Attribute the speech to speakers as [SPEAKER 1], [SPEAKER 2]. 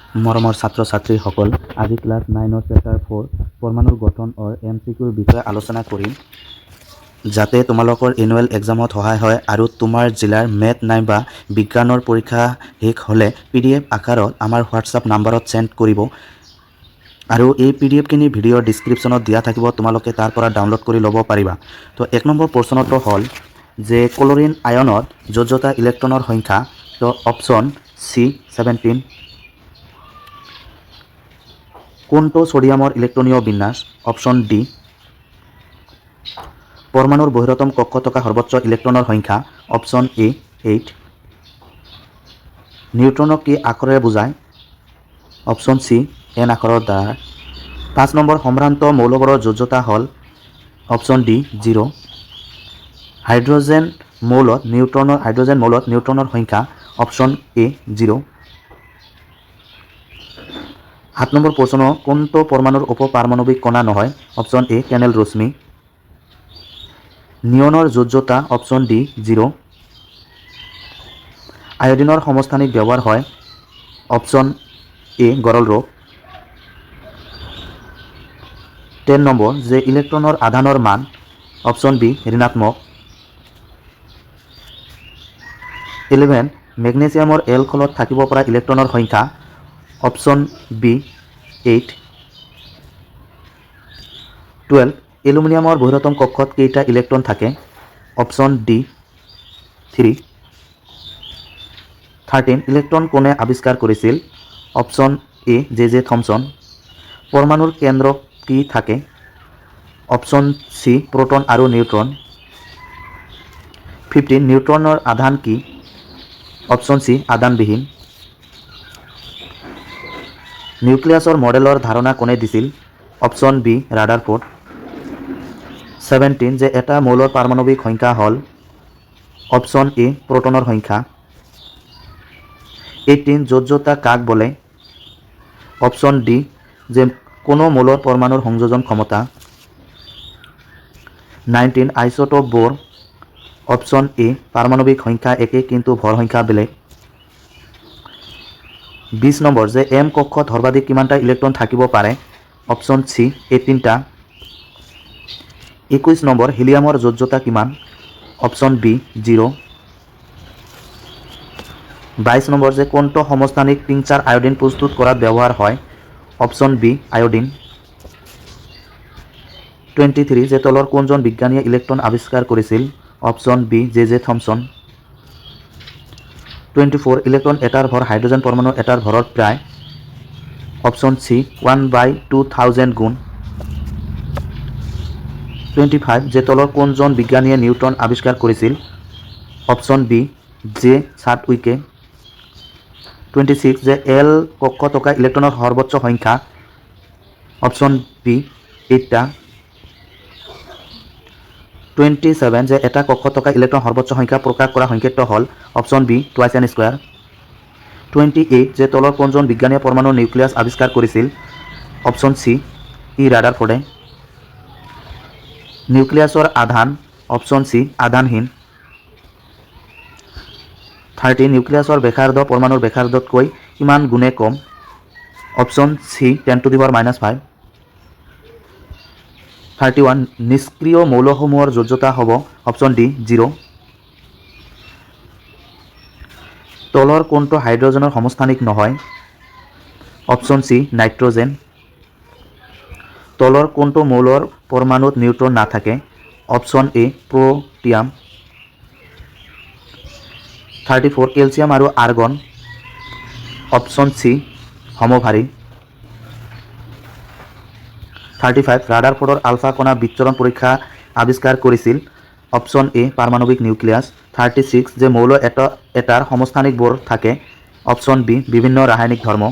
[SPEAKER 1] মৰমৰ ছাত্ৰ ছাত্ৰীসকল, আজি ক্লাছ 9 চেপ্টাৰ 4 পৰমাণুৰ গঠন MCQৰ বিষয়ে আলোচনা কৰিম, যাতে তোমালোকৰ এনুৱেল এক্সামত সহায় হয় আৰু তোমাৰ জিলাৰ মেথ নাইবা বিজ্ঞানৰ পৰীক্ষা শেষ হ'লে PDF আকাৰত আমাৰ হোৱাটছআপ নাম্বাৰত চেণ্ড কৰিব আৰু এই PDFখিনি ভিডিঅ'ৰ ডিছক্ৰিপশ্যনত দিয়া থাকিব, তোমালোকে তাৰ পৰা ডাউনলোড কৰি ল'ব পাৰিবা। তো 1 নম্বৰ প্ৰশ্নটো হ'ল যে ক্লৰিন আয়নত যোজ্যতা ইলেক্ট্ৰনৰ সংখ্যা, তো অপশ্যন চি 17। কোনটো সোডিয়ামৰ ইলেক্ট্ৰনীয় বিন্যাস? Option D. পৰমাণুৰ বহিৰতম কক্ষ থকা সৰ্বোচ্চ ইলেক্ট্ৰনৰ সংখ্যা? Option A 8। নিউট্ৰনক কি আখৰেৰে বুজায়? অপশ্যন চি এন আখৰৰ দ্বাৰা। 5 নম্বৰ সম্ভ্ৰান্ত মৌলবোৰৰ যোজ্যতা হ'ল? Option D 0। হাইড্ৰজেন মৌলত নিউট্ৰনৰ সংখ্যা? Option A 0। 7 নম্বৰ প্ৰশ্ন, কোনটো পৰমাণুৰ উপপাৰমাণৱিক কণা নহয়? অপশ্যন এ কেনেল ৰশ্মি। নিয়নৰ যোজ্যতা? Option D 0। আয়োডিনৰ সমস্থানিক ব্যৱহাৰ হয়? অপশ্যন এ গৰল ৰোগ। 10 নম্বৰ যে ইলেক্ট্ৰনৰ আধানৰ মান? অপশ্যন বি ঋণাত্মক। 11 মেগনেছিয়ামৰ এলকলত থাকিব পৰা ইলেক্ট্ৰনৰ সংখ্যা? Option B 8। 12 এলুমিনিয়ামৰ বহিৰতম কক্ষত কেইটা ইলেক্ট্ৰন থাকে? Option D 3। 13 ইলেক্ট্ৰন কোনে আৱিষ্কাৰ কৰিছিল? Option A J Thomson. পৰমাণুৰ কেন্দ্ৰত কি থাকে? অপশ্যন চি প্ৰটন আৰু নিউট্ৰন। 15 নিউট্ৰনৰ আধান কি? Option C আধানবিহীন। নিউক্লিয়াছৰ মডেলৰ ধাৰণা কোনে দিছিল? Option B Rutherford. 17 যে এটা মৌলৰ পাৰমাণৱিক সংখ্যা হ'ল? অপশ্যন এ প্ৰটনৰ সংখ্যা। 18 যোজ্যতা কাক বোলে? অপশ্যন ডি যে কোনো মৌলৰ পৰমাণুৰ সংযোজন ক্ষমতা। 19 আইচোটোপ বোৰ? অপশ্যন এ পাৰমাণৱিক সংখ্যা একে কিন্তু ভৰ সংখ্যা বেলেগ। 20 নম্বৰ যে এম কক্ষত সৰ্বাধিক কিমানটা ইলেক্ট্ৰন থাকিব পাৰে? অপশ্যন চি 18টা। 21 নম্বৰ হিলিয়ামৰ যোজ্যতা কিমান? Option B 0। 22 নম্বৰ যে কোনটো সমস্থানিক টিংচাৰ আয়োডিন প্ৰস্তুত কৰাত ব্যৱহাৰ হয়? Option B iodine. 23 যে তলৰ কোনজন বিজ্ঞানীয়ে ইলেক্ট্ৰন আৱিষ্কাৰ কৰিছিল? Option B J Thomson. 24 electron এটাৰ ভৰ হাইড্ৰজেন পৰমাণু এটাৰ ভৰৰ প্ৰায়? অপশ্যন চি 1/2000 গুণ। 25 যে তলৰ কোনজন বিজ্ঞানীয়ে নিউট্ৰন আৱিষ্কাৰ কৰিছিল? Option B J চাডউইকে। 26 যে এল কক্ষ থকা ইলেক্ট্ৰনৰ সৰ্বোচ্চ সংখ্যা? Option B 8টা। 27 যে এটা কক্ষ থকা ইলেক্ট্ৰন সৰ্বোচ্চ সংখ্যা প্ৰকাশ কৰা সংকেতটো হ'ল? Option B twice N square. 28 যে তলৰ কোনজন বিজ্ঞানীয়ে পৰমাণুৰ নিউক্লিয়াছ আৱিষ্কাৰ কৰিছিল? অপশ্যন চি ই ৰাদাৰফোৰ্ডে। নিউক্লিয়াছৰ আধান? Option C আধানহীন। 30 নিউক্লিয়াছৰ ব্যাসাৰ্ধ পৰমাণুৰ ব্যাসাৰ্ধতকৈ কিমান গুণে কম? Option C 10⁻⁵। 31 নিষ্ক্ৰিয় মৌলসমূহৰ যোজ্যতা হ'ব? Option D 0। তলৰ কোনটো হাইড্ৰজেনৰ সমস্থানিক নহয়? Option C nitrogen. তলৰ কোনটো মৌলৰ পৰমাণুত নিউট্ৰন নাথাকে? Option A protium. 34 কেলছিয়াম আৰু আৰ্গন? অপশ্যন চি সমভাৰী। 35 ৰাদাৰফোৰ্ডৰ আলফা কণা বিচ্ছুৰণ পৰীক্ষা আৱিষ্কাৰ কৰিছিল? অপশ্যন এ পাৰমাণৱিক নিউক্লিয়াছ। 36 যে মৌল এটাৰ সমস্থানিক বোৰ থাকে? অপশ্যন বি বিভিন্ন ৰাসায়নিক ধৰ্ম।